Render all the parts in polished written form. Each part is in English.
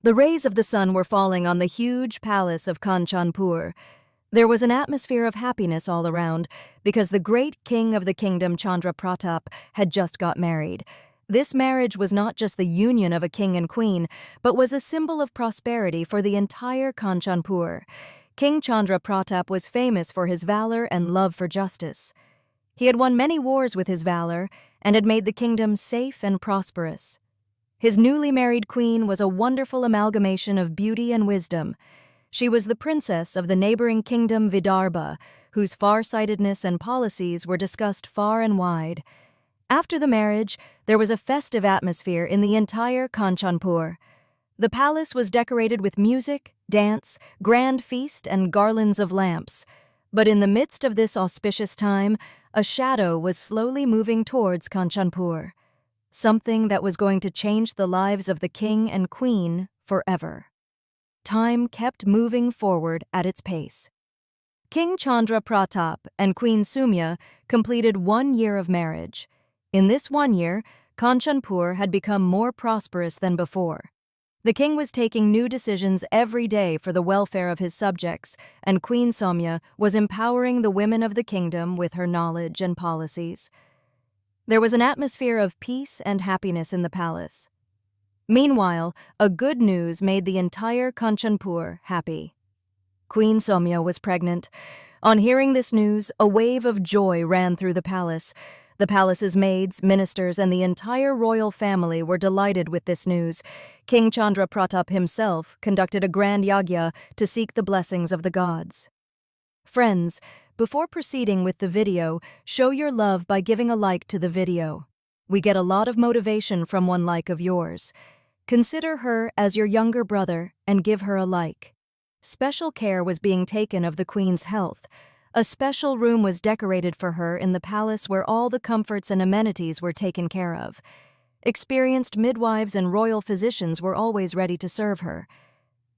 The rays of the sun were falling on the huge palace of Kanchanpur. There was an atmosphere of happiness all around because the great king of the kingdom, Chandra Pratap, had just got married. This marriage was not just the union of a king and queen, but was a symbol of prosperity for the entire Kanchanpur. King Chandra Pratap was famous for his valor and love for justice. He had won many wars with his valor and had made the kingdom safe and prosperous. His newly married queen was a wonderful amalgamation of beauty and wisdom. She was the princess of the neighboring kingdom Vidarbha, whose far-sightedness and policies were discussed far and wide. After the marriage, there was a festive atmosphere in the entire Kanchanpur. The palace was decorated with music, dance, grand feast, and garlands of lamps. But in the midst of this auspicious time, a shadow was slowly moving towards Kanchanpur, something that was going to change the lives of the king and queen forever. Time kept moving forward at its pace. King Chandra Pratap and Queen Sumya completed 1 year of marriage. In this 1 year, Kanchanpur had become more prosperous than before. The king was taking new decisions every day for the welfare of his subjects, and Queen Sumya was empowering the women of the kingdom with her knowledge and policies. There was an atmosphere of peace and happiness in the palace. Meanwhile, a good news made the entire Kanchanpur happy. Queen Sumya was pregnant. On hearing this news, a wave of joy ran through the palace. The palace's maids, ministers, and the entire royal family were delighted with this news. King Chandra Pratap himself conducted a grand yagya to seek the blessings of the gods. Friends, before proceeding with the video, show your love by giving a like to the video. We get a lot of motivation from one like of yours. Consider her as your younger brother and give her a like. Special care was being taken of the queen's health. A special room was decorated for her in the palace where all the comforts and amenities were taken care of. Experienced midwives and royal physicians were always ready to serve her.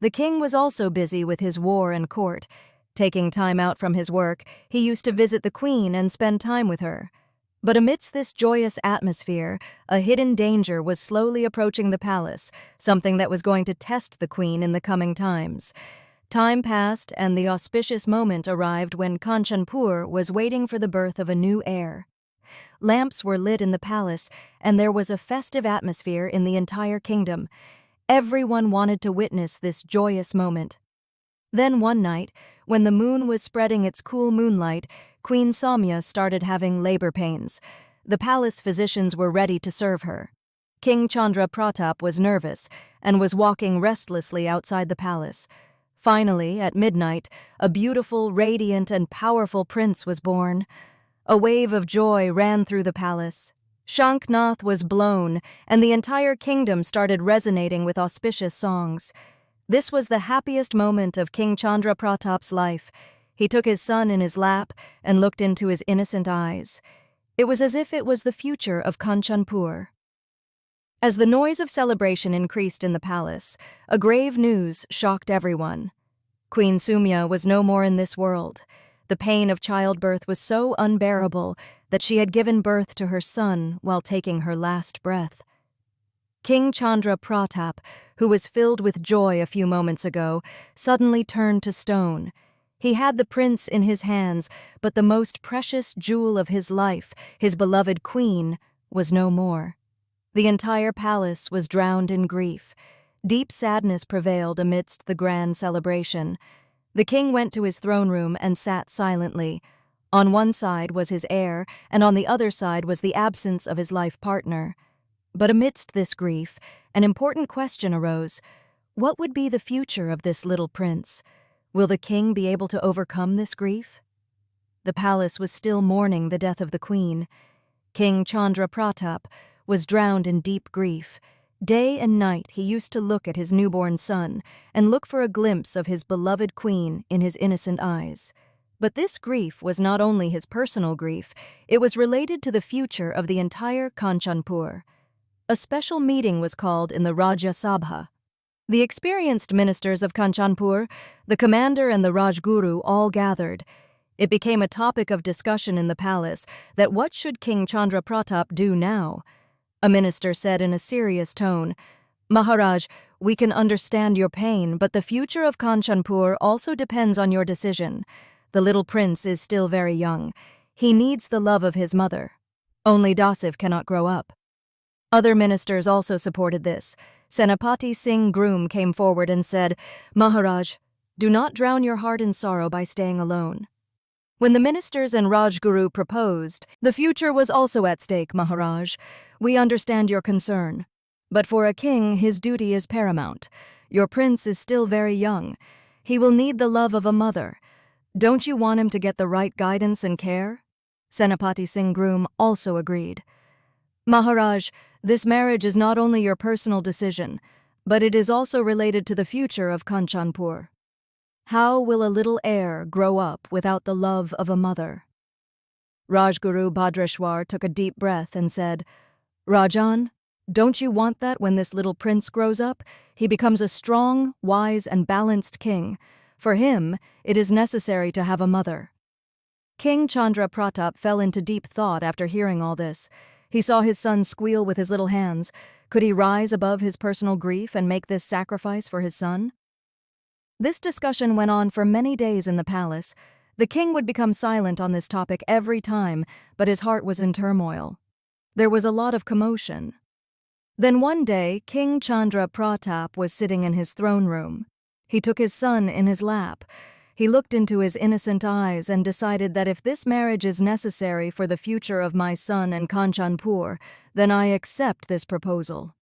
The king was also busy with his war and court. Taking time out from his work, he used to visit the queen and spend time with her. But amidst this joyous atmosphere, a hidden danger was slowly approaching the palace, something that was going to test the queen in the coming times. Time passed, and the auspicious moment arrived when Kanchanpur was waiting for the birth of a new heir. Lamps were lit in the palace, and there was a festive atmosphere in the entire kingdom. Everyone wanted to witness this joyous moment. Then one night, when the moon was spreading its cool moonlight, Queen Sumya started having labor pains. The palace physicians were ready to serve her. King Chandra Pratap was nervous and was walking restlessly outside the palace. Finally, at midnight, a beautiful, radiant, and powerful prince was born. A wave of joy ran through the palace. Shanknath was blown, and the entire kingdom started resonating with auspicious songs. This was the happiest moment of King Chandra Pratap's life. He took his son in his lap and looked into his innocent eyes. It was as if it was the future of Kanchanpur. As the noise of celebration increased in the palace, a grave news shocked everyone. Queen Sumya was no more in this world. The pain of childbirth was so unbearable that she had given birth to her son while taking her last breath. King Chandra Pratap, who was filled with joy a few moments ago, suddenly turned to stone. He had the prince in his hands, but the most precious jewel of his life, his beloved queen, was no more. The entire palace was drowned in grief. Deep sadness prevailed amidst the grand celebration. The king went to his throne room and sat silently. On one side was his heir, and on the other side was the absence of his life partner. But amidst this grief, an important question arose. What would be the future of this little prince? Will the king be able to overcome this grief? The palace was still mourning the death of the queen. King Chandra Pratap was drowned in deep grief. Day and night he used to look at his newborn son and look for a glimpse of his beloved queen in his innocent eyes. But this grief was not only his personal grief, it was related to the future of the entire Kanchanpur. A special meeting was called in the Rajya Sabha. The experienced ministers of Kanchanpur, the commander and the Rajguru all gathered. It became a topic of discussion in the palace that what should King Chandra Pratap do now? A minister said in a serious tone, Maharaj, we can understand your pain, but the future of Kanchanpur also depends on your decision. The little prince is still very young. He needs the love of his mother. Only Dasiv cannot grow up. Other ministers also supported this. Senapati Singh Groom came forward and said, Maharaj, do not drown your heart in sorrow by staying alone. When the ministers and Rajguru proposed, the future was also at stake, Maharaj. We understand your concern. But for a king, his duty is paramount. Your prince is still very young. He will need the love of a mother. Don't you want him to get the right guidance and care? Senapati Singh Groom also agreed. Maharaj, this marriage is not only your personal decision, but it is also related to the future of Kanchanpur. How will a little heir grow up without the love of a mother? Rajguru Bhadrashwar took a deep breath and said, Rajan, don't you want that when this little prince grows up, he becomes a strong, wise, and balanced king? For him, it is necessary to have a mother. King Chandra Pratap fell into deep thought after hearing all this. He saw his son squeal with his little hands. Could he rise above his personal grief and make this sacrifice for his son? This discussion went on for many days in the palace. The king would become silent on this topic every time, but his heart was in turmoil. There was a lot of commotion. Then one day, King Chandra Pratap was sitting in his throne room. He took his son in his lap. He looked into his innocent eyes and decided that if this marriage is necessary for the future of my son and Kanchanpur, then I accept this proposal.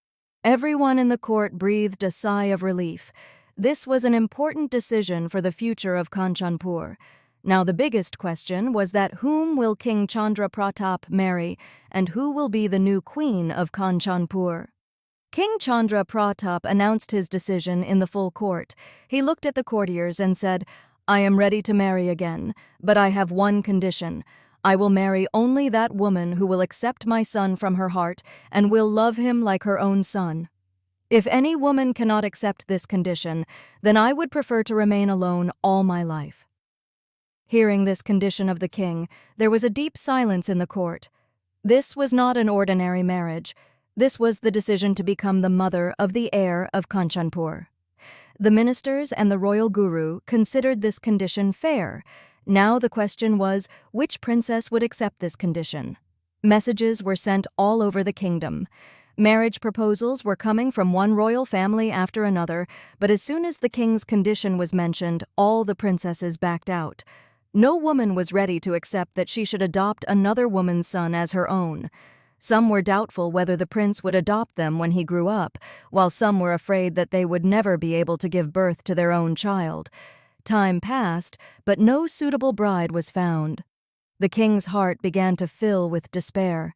Everyone in the court breathed a sigh of relief. This was an important decision for the future of Kanchanpur. Now the biggest question was that whom will King Chandra Pratap marry and who will be the new queen of Kanchanpur? King Chandra Pratap announced his decision in the full court. He looked at the courtiers and said, I am ready to marry again, but I have one condition. I will marry only that woman who will accept my son from her heart and will love him like her own son. If any woman cannot accept this condition, then I would prefer to remain alone all my life. Hearing this condition of the king, there was a deep silence in the court. This was not an ordinary marriage. This was the decision to become the mother of the heir of Kanchanpur. The ministers and the royal guru considered this condition fair. Now the question was, which princess would accept this condition? Messages were sent all over the kingdom. Marriage proposals were coming from one royal family after another, but as soon as the king's condition was mentioned, all the princesses backed out. No woman was ready to accept that she should adopt another woman's son as her own. Some were doubtful whether the prince would adopt them when he grew up, while some were afraid that they would never be able to give birth to their own child. Time passed, but no suitable bride was found. The king's heart began to fill with despair.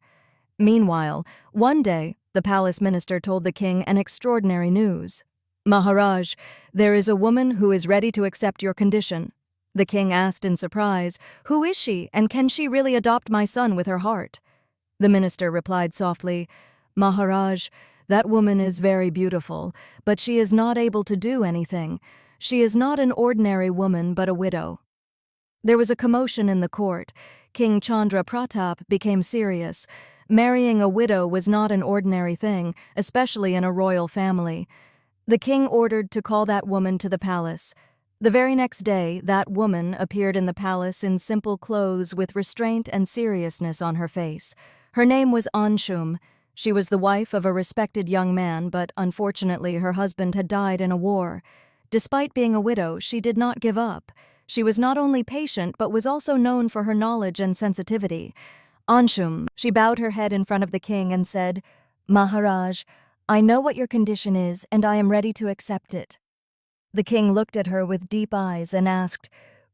Meanwhile, one day, the palace minister told the king an extraordinary news. Maharaj, there is a woman who is ready to accept your condition. The king asked in surprise, Who is she, and can she really adopt my son with her heart? The minister replied softly, Maharaj, that woman is very beautiful, but she is not able to do anything. She is not an ordinary woman, but a widow. There was a commotion in the court. King Chandra Pratap became serious. Marrying a widow was not an ordinary thing, especially in a royal family. The king ordered to call that woman to the palace. The very next day, that woman appeared in the palace in simple clothes with restraint and seriousness on her face. Her name was Anshum. She was the wife of a respected young man, but unfortunately her husband had died in a war. Despite being a widow, she did not give up. She was not only patient, but was also known for her knowledge and sensitivity. Anshum, she bowed her head in front of the king and said, Maharaj, I know what your condition is, and I am ready to accept it. The king looked at her with deep eyes and asked,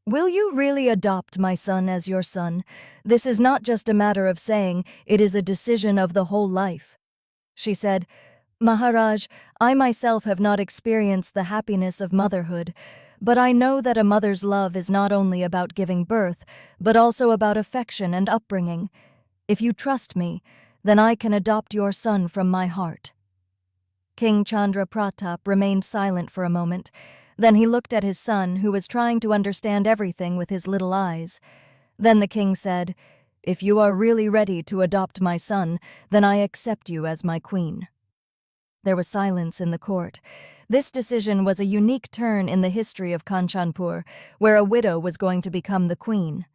Will you really adopt my son as your son? This is not just a matter of saying, it is a decision of the whole life. She said, Maharaj, I myself have not experienced the happiness of motherhood, but I know that a mother's love is not only about giving birth, but also about affection and upbringing. If you trust me, then I can adopt your son from my heart. King Chandra Pratap remained silent for a moment. Then he looked at his son, who was trying to understand everything with his little eyes. Then the king said, If you are really ready to adopt my son, then I accept you as my queen. There was silence in the court. This decision was a unique turn in the history of Kanchanpur, where a widow was going to become the queen.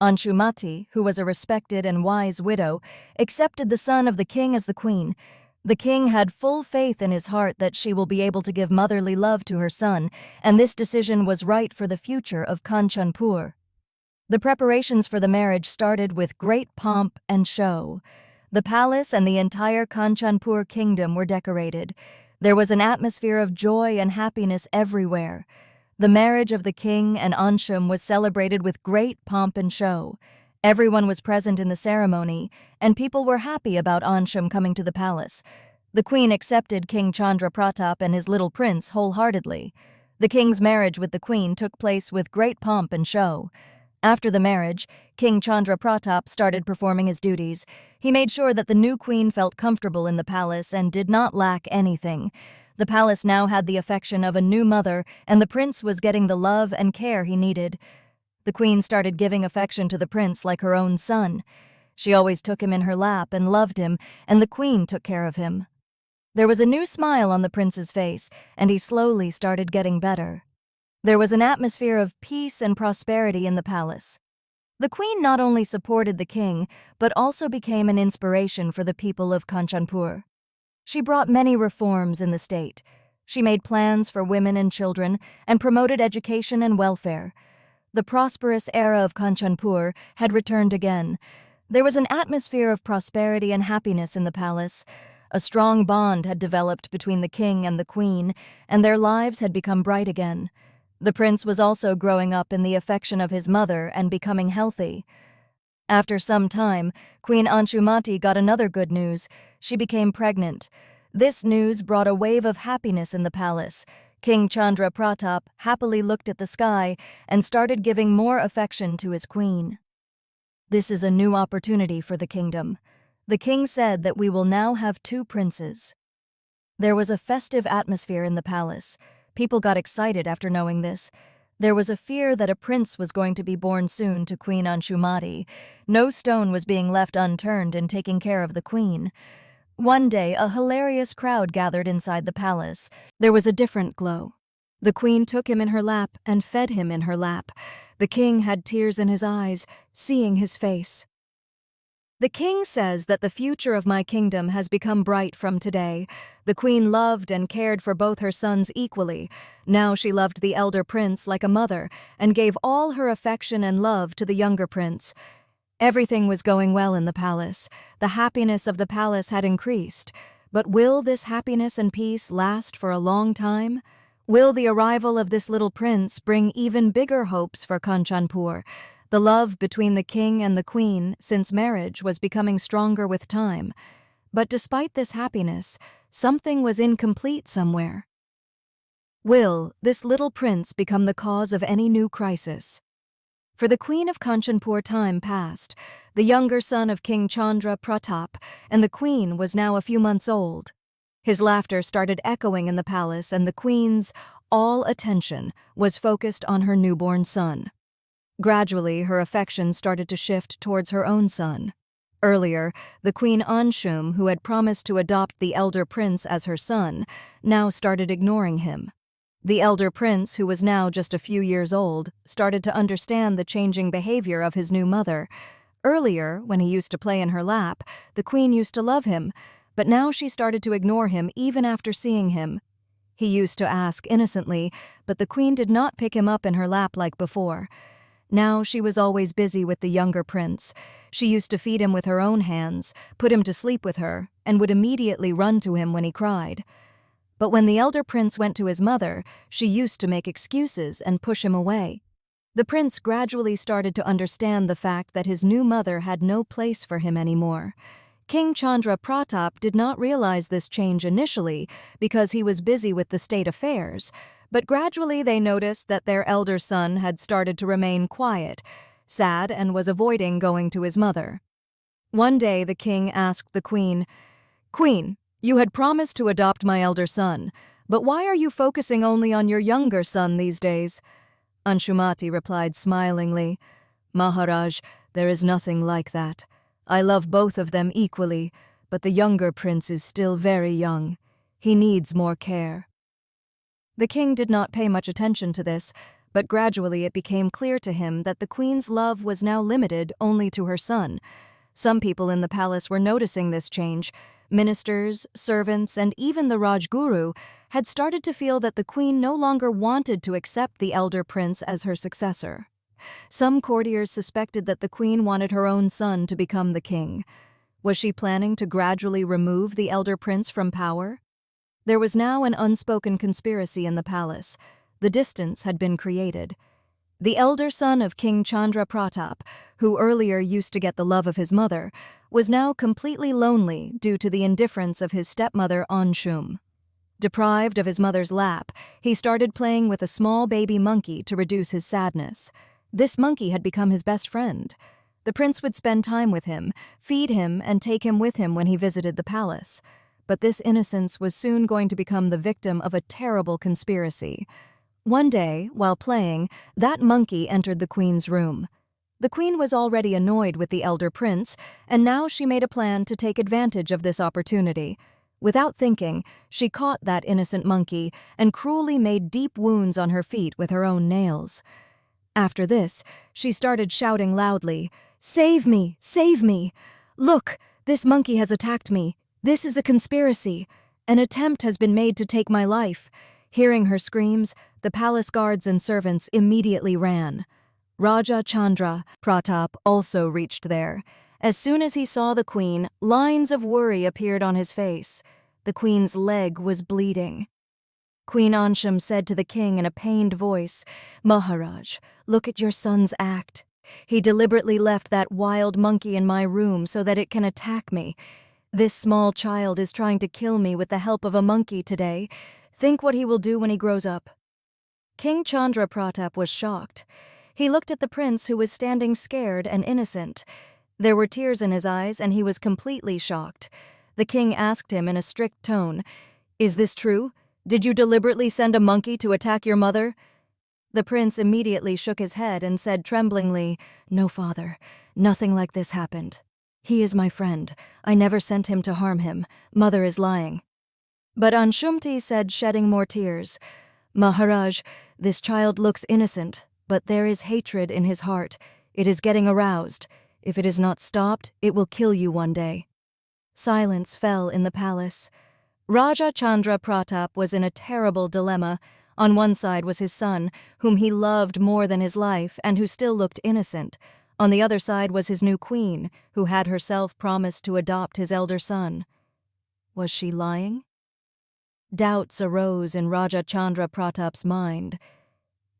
Anshumati, who was a respected and wise widow, accepted the son of the king as the queen. The king had full faith in his heart that she will be able to give motherly love to her son, and this decision was right for the future of Kanchanpur. The preparations for the marriage started with great pomp and show. The palace and the entire Kanchanpur kingdom were decorated. There was an atmosphere of joy and happiness everywhere. The marriage of the king and Anshum was celebrated with great pomp and show. Everyone was present in the ceremony, and people were happy about Anshum coming to the palace. The queen accepted King Chandra Pratap and his little prince wholeheartedly. The king's marriage with the queen took place with great pomp and show. After the marriage, King Chandra Pratap started performing his duties. He made sure that the new queen felt comfortable in the palace and did not lack anything. The palace now had the affection of a new mother, and the prince was getting the love and care he needed. The queen started giving affection to the prince like her own son. She always took him in her lap and loved him, and the queen took care of him. There was a new smile on the prince's face, and he slowly started getting better. There was an atmosphere of peace and prosperity in the palace. The queen not only supported the king, but also became an inspiration for the people of Kanchanpur. She brought many reforms in the state. She made plans for women and children and promoted education and welfare. The prosperous era of Kanchanpur had returned again. There was an atmosphere of prosperity and happiness in the palace. A strong bond had developed between the king and the queen, and their lives had become bright again. The prince was also growing up in the affection of his mother and becoming healthy. After some time, Queen Anshumati got another good news. She became pregnant. This news brought a wave of happiness in the palace. King Chandra Pratap happily looked at the sky and started giving more affection to his queen. This is a new opportunity for the kingdom. The king said that we will now have 2 princes. There was a festive atmosphere in the palace. People got excited after knowing this. There was a fear that a prince was going to be born soon to Queen Anshumati. No stone was being left unturned in taking care of the queen. One day, a hilarious crowd gathered inside the palace. There was a different glow. The queen took him in her lap and fed him in her lap. The king had tears in his eyes, seeing his face. The king says that the future of my kingdom has become bright from today. The queen loved and cared for both her sons equally. Now she loved the elder prince like a mother and gave all her affection and love to the younger prince. Everything was going well in the palace. The happiness of the palace had increased. But will this happiness and peace last for a long time? Will the arrival of this little prince bring even bigger hopes for Kanchanpur? The love between the king and the queen since marriage was becoming stronger with time. But despite this happiness, something was incomplete somewhere. Will this little prince become the cause of any new crisis? For the queen of Kanchanpur time passed. The younger son of King Chandra Pratap, and the queen was now a few months old. His laughter started echoing in the palace, and the queen's all attention was focused on her newborn son. Gradually, her affection started to shift towards her own son. Earlier, the Queen Anshum, who had promised to adopt the elder prince as her son, now started ignoring him. The elder prince, who was now just a few years old, started to understand the changing behavior of his new mother. Earlier, when he used to play in her lap, the queen used to love him, but now she started to ignore him even after seeing him. He used to ask innocently, but the queen did not pick him up in her lap like before. Now she was always busy with the younger prince. She used to feed him with her own hands, put him to sleep with her, and would immediately run to him when he cried. But when the elder prince went to his mother, she used to make excuses and push him away. The prince gradually started to understand the fact that his new mother had no place for him anymore. King Chandra Pratap did not realize this change initially because he was busy with the state affairs, but gradually they noticed that their elder son had started to remain quiet, sad, and was avoiding going to his mother. One day the king asked the queen, "Queen, you had promised to adopt my elder son, but why are you focusing only on your younger son these days?" Anshumati replied smilingly, "Maharaj, there is nothing like that. I love both of them equally, but the younger prince is still very young. He needs more care." The king did not pay much attention to this, but gradually it became clear to him that the queen's love was now limited only to her son. Some people in the palace were noticing this change. Ministers, servants, and even the Rajguru had started to feel that the queen no longer wanted to accept the elder prince as her successor. Some courtiers suspected that the queen wanted her own son to become the king. Was she planning to gradually remove the elder prince from power? There was now an unspoken conspiracy in the palace. The distance had been created. The elder son of King Chandra Pratap, who earlier used to get the love of his mother, was now completely lonely due to the indifference of his stepmother Anshum. Deprived of his mother's lap, he started playing with a small baby monkey to reduce his sadness. This monkey had become his best friend. The prince would spend time with him, feed him, and take him with him when he visited the palace. But this innocence was soon going to become the victim of a terrible conspiracy. One day, while playing, that monkey entered the queen's room. The queen was already annoyed with the elder prince, and now she made a plan to take advantage of this opportunity. Without thinking, she caught that innocent monkey and cruelly made deep wounds on her feet with her own nails. After this, she started shouting loudly, "Save me! Save me! Look, this monkey has attacked me. This is a conspiracy. An attempt has been made to take my life." Hearing her screams, the palace guards and servants immediately ran. Raja Chandra Pratap also reached there. As soon as he saw the queen, lines of worry appeared on his face. The queen's leg was bleeding. Queen Anshum said to the king in a pained voice, "Maharaj, look at your son's act. He deliberately left that wild monkey in my room so that it can attack me. This small child is trying to kill me with the help of a monkey today. Think what he will do when he grows up." King Chandra Pratap was shocked. He looked at the prince, who was standing scared and innocent. There were tears in his eyes, and he was completely shocked. The king asked him in a strict tone, "Is this true? Did you deliberately send a monkey to attack your mother?" The prince immediately shook his head and said tremblingly, "No, father, nothing like this happened. He is my friend. I never sent him to harm him. Mother is lying." But Anshumti said, shedding more tears, "Maharaj, this child looks innocent, but there is hatred in his heart. It is getting aroused. If it is not stopped, it will kill you one day." Silence fell in the palace. Raja Chandra Pratap was in a terrible dilemma. On one side was his son, whom he loved more than his life and who still looked innocent. On the other side was his new queen, who had herself promised to adopt his elder son. Was she lying? Doubts arose in Raja Chandra Pratap's mind.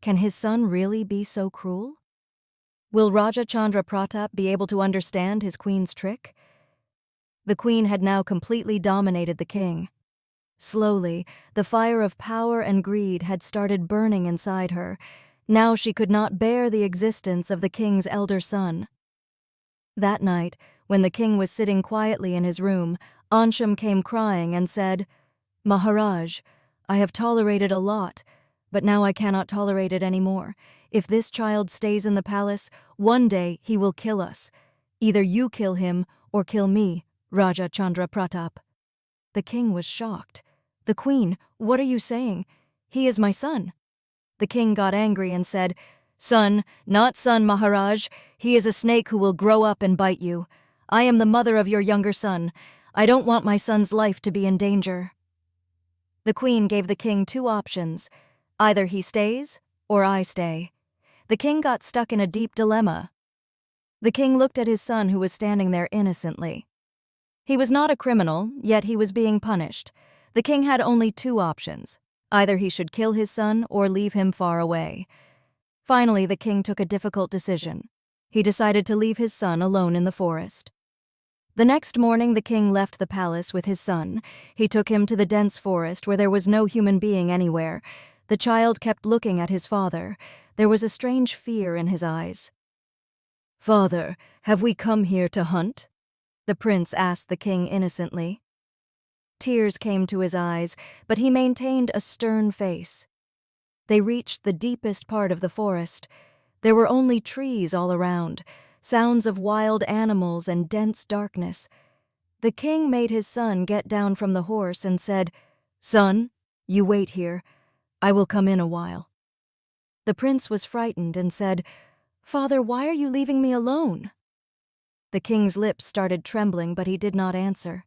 Can his son really be so cruel? Will Raja Chandra Pratap be able to understand his queen's trick? The queen had now completely dominated the king. Slowly, the fire of power and greed had started burning inside her. Now she could not bear the existence of the king's elder son. That night, when the king was sitting quietly in his room, Anshum came crying and said, "Maharaj, I have tolerated a lot, but now I cannot tolerate it any more. If this child stays in the palace, one day he will kill us. Either you kill him or kill me, Raja Chandra Pratap." The king was shocked. "The queen, what are you saying? He is my son." The king got angry and said, "Son, not son, Maharaj. He is a snake who will grow up and bite you. I am the mother of your younger son. I don't want my son's life to be in danger." The queen gave the king two options. Either he stays or I stay. The king got stuck in a deep dilemma. The king looked at his son, who was standing there innocently. He was not a criminal, yet he was being punished. The king had only two options. Either he should kill his son or leave him far away. Finally, the king took a difficult decision. He decided to leave his son alone in the forest. The next morning, the king left the palace with his son. He took him to the dense forest where there was no human being anywhere. The child kept looking at his father. There was a strange fear in his eyes. "Father, have we come here to hunt?" the prince asked the king innocently. Tears came to his eyes, but he maintained a stern face. They reached the deepest part of the forest. There were only trees all around, sounds of wild animals and dense darkness. The king made his son get down from the horse and said, "Son, you wait here. I will come in a while." The prince was frightened and said, "Father, why are you leaving me alone?" The king's lips started trembling, but he did not answer.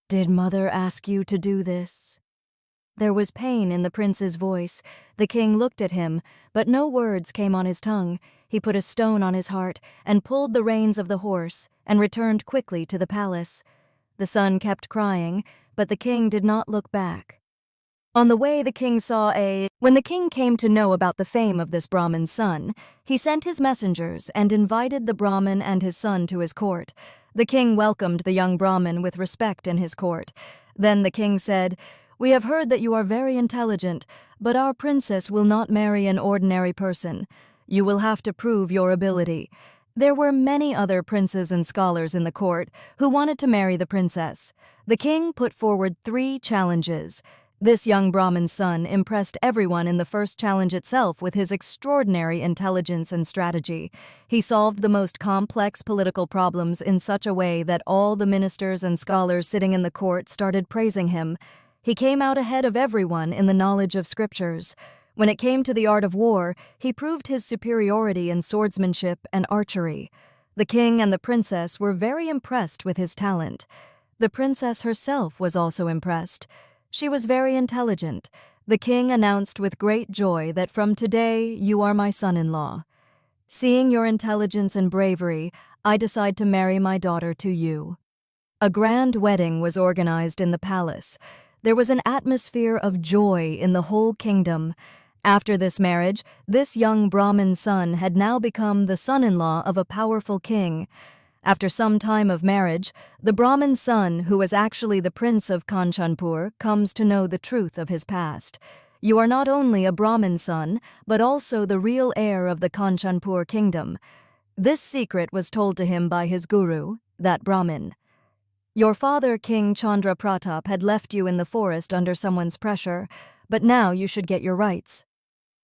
"Did mother ask you to do this?" There was pain in the prince's voice. The king looked at him, but no words came on his tongue. He put a stone on his heart and pulled the reins of the horse and returned quickly to the palace. The son kept crying, but the king did not look back. On the way, the king saw When the king came to know about the fame of this Brahmin's son, he sent his messengers and invited the Brahmin and his son to his court. The king welcomed the young Brahmin with respect in his court. Then the king said, "We have heard that you are very intelligent, but our princess will not marry an ordinary person. You will have to prove your ability." There were many other princes and scholars in the court who wanted to marry the princess. The king put forward 3 challenges. This young Brahmin's son impressed everyone in the first challenge itself with his extraordinary intelligence and strategy. He solved the most complex political problems in such a way that all the ministers and scholars sitting in the court started praising him. He came out ahead of everyone in the knowledge of scriptures. When it came to the art of war, he proved his superiority in swordsmanship and archery. The king and the princess were very impressed with his talent. The princess herself was also impressed. She was very intelligent. The king announced with great joy that from today you are my son-in-law. Seeing your intelligence and bravery, I decide to marry my daughter to you. A grand wedding was organized in the palace. There was an atmosphere of joy in the whole kingdom. After this marriage, this young Brahmin son had now become the son-in-law of a powerful king. After some time of marriage, the Brahmin son, who was actually the prince of Kanchanpur, comes to know the truth of his past. You are not only a Brahmin son, but also the real heir of the Kanchanpur kingdom. This secret was told to him by his guru, that Brahmin. Your father, King Chandra Pratap, had left you in the forest under someone's pressure, but now you should get your rights.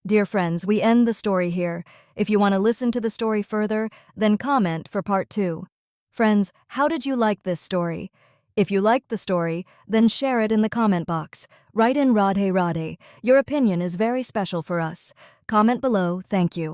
Dear friends, we end the story here. If you want to listen to the story further, then comment for part 2. Friends, how did you like this story? If you liked the story, then share it in the comment box. Write in Radhe Radhe. Your opinion is very special for us. Comment below. Thank you.